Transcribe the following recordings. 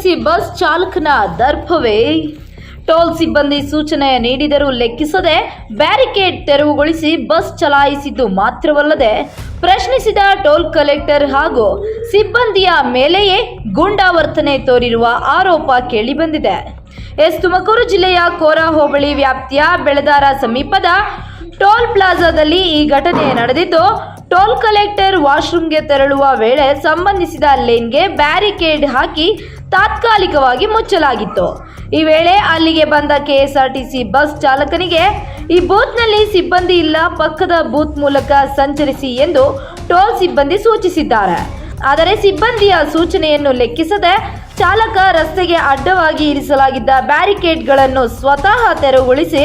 RTC bus ಚಾಲಕನ ದರ್ಪವೇ. Toll ಸಿಬ್ಬಂದಿ ಸೂಚನೆ ನೀಡಿದರೂ ಲೆಕ್ಕಿಸದೆ ಬ್ಯಾರಿಕೇಡ್ ತೆರವುಗೊಳಿಸಿ ಬಸ್ ಚಲಾಯಿಸಿದ್ದು ಮಾತ್ರವಲ್ಲದೆ ಪ್ರಶ್ನಿಸಿದ ಟೋಲ್ ಕಲೆಕ್ಟರ್ ಹಾಗೂ ಸಿಬ್ಬಂದಿಯ ಮೇಲೆಯೇ ಗೂಂಡಾವರ್ತನೆ ತೋರಿರುವ ಆರೋಪ ಕೇಳಿಬಂದಿದೆ. ತುಮಕೂರು ಜಿಲ್ಲೆಯ ಕೋರ ಹೋಬಳಿ ವ್ಯಾಪ್ತಿಯ ಬೆಳದಾರ ಸಮೀಪದ ಟೋಲ್ ಪ್ಲಾಜಾದಲ್ಲಿ ಈ ಘಟನೆ ನಡೆದಿದ್ದು, ಟೋಲ್ ಕಲೆಕ್ಟರ್ ವಾಶ್ರೂಮ್ಗೆ ತೆರಳುವ ವೇಳೆ ಸಂಬಂಧಿಸಿದ ಲೇನ್ಗೆ ಬ್ಯಾರಿಕೇಡ್ ಹಾಕಿ ತಾತ್ಕಾಲಿಕವಾಗಿ ಮುಚ್ಚಲಾಗಿತ್ತು. ಈ ವೇಳೆ ಅಲ್ಲಿಗೆ ಬಂದ ಕೆಎಸ್ಆರ್ಟಿಸಿ ಬಸ್ ಚಾಲಕನಿಗೆ ಈ ಬೂತ್ನಲ್ಲಿ ಸಿಬ್ಬಂದಿ ಇಲ್ಲ, ಪಕ್ಕದ ಬೂತ್ ಮೂಲಕ ಸಂಚರಿಸಿ ಎಂದು ಟೋಲ್ ಸಿಬ್ಬಂದಿ ಸೂಚಿಸಿದ್ದಾರೆ. ಆದರೆ ಸಿಬ್ಬಂದಿಯ ಸೂಚನೆಯನ್ನು ಲೆಕ್ಕಿಸದೆ ಚಾಲಕ ರಸ್ತೆಗೆ ಅಡ್ಡವಾಗಿ ಇರಿಸಲಾಗಿದ್ದ ಬ್ಯಾರಿಕೇಡ್ಗಳನ್ನು ಸ್ವತಃ ತೆರವುಗೊಳಿಸಿ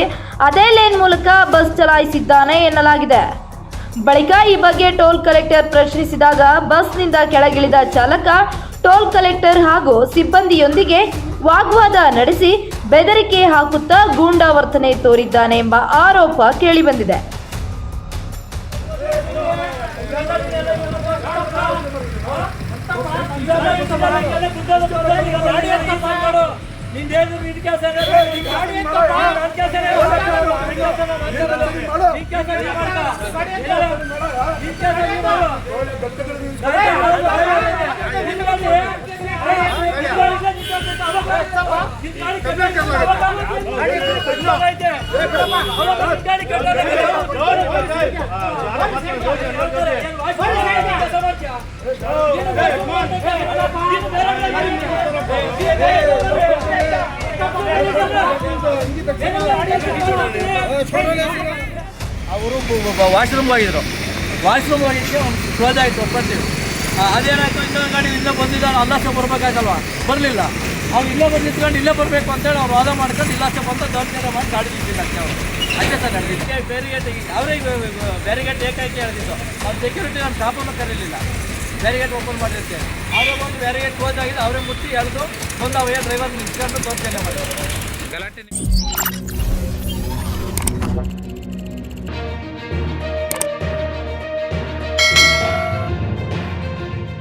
ಅದೇ ಲೇನ್ ಮೂಲಕ ಬಸ್ ಚಲಾಯಿಸಿದ್ದಾನೆ ಎನ್ನಲಾಗಿದೆ. ಬಳಿಕ ಈ ಬಗ್ಗೆ ಟೋಲ್ ಕಲೆಕ್ಟರ್ ಪ್ರಶ್ನಿಸಿದಾಗ ಬಸ್ನಿಂದ ಕೆಳಗಿಳಿದ ಚಾಲಕ ಟೋಲ್ ಕಲೆಕ್ಟರ್ ಹಾಗೂ ಸಿಬ್ಬಂದಿಯೊಂದಿಗೆ ವಾಗ್ವಾದ ನಡೆಸಿ ಬೆದರಿಕೆ ಹಾಕುತ್ತಾ ಗೂಂಡಾವರ್ತನೆ ತೋರಿದ್ದಾನೆ ಎಂಬ ಆರೋಪ ಕೇಳಿಬಂದಿದೆ. ಅವರು ವಾಶ್ರೂಮ್ ಹೋಗಿದ್ರು. ವಾಶ್ರೂಮ್ ಹೋಗಿದ್ದಕ್ಕೆ ಒಂದು ಕ್ಲೋಸ್ ಆಯಿತು ಬರ್ತೀವಿ. ಅದೇನಾಯಿತು, ಇನ್ನೊಂದು ಗಾಡಿ ಇಲ್ಲೇ ಬಂದಿದ್ದಾನೆ, ಅಲ್ಲಾಸ ಬರ್ಬೇಕಾಯ್ತಲ್ವ, ಬರಲಿಲ್ಲ. ಅವ್ನು ಇಲ್ಲೇ ಬಂದು ನಿಂತ್ಕೊಂಡು ಇಲ್ಲೇ ಬರಬೇಕು ಅಂತೇಳಿ ಅವ್ರು ವಾದ ಮಾಡ್ಕೊಂಡು ಇಲ್ಲಾಸ ಬಂದು ದೌರ್ಜನ್ಯ ಮಾಡಿ ಗಾಡಿ ನಿಂತಿಲ್ಲ ಅವರು. ಅಷ್ಟೇ ಸರ್ ನಡೆದಿದ್ದಕ್ಕೆ ಬ್ಯಾರಿಗೇಟ್ ಅವರಿಗೆ ಬ್ಯಾರಿಗೇಟ್ ಏಕಾಏಕಿ ಹೇಳಿದ್ದು. ಅವ್ರು ಸೆಕ್ಯೂರಿಟಿ ನಮ್ಮ ಶಾಪನ್ನು ಕರೀಲಿಲ್ಲ, ಬ್ಯಾರಿಗೇಟ್ ಓಪನ್ ಮಾಡಿರುತ್ತೆ. ಅವರೇ ಬಂದು ಬ್ಯಾರಿಗೇಟ್ ಕ್ಲೋಸ್ ಆಗಿದೆ, ಅವರೇ ಮುಟ್ಟಿ ಎಳೆದು ಬಂದು ಅವೇ ಡ್ರೈವರ್ ನಿಂತ್ಕೊಂಡು ದೌರ್ಜನ್ಯ ಮಾಡಿದ್ರು. ಗಲಾಟೆ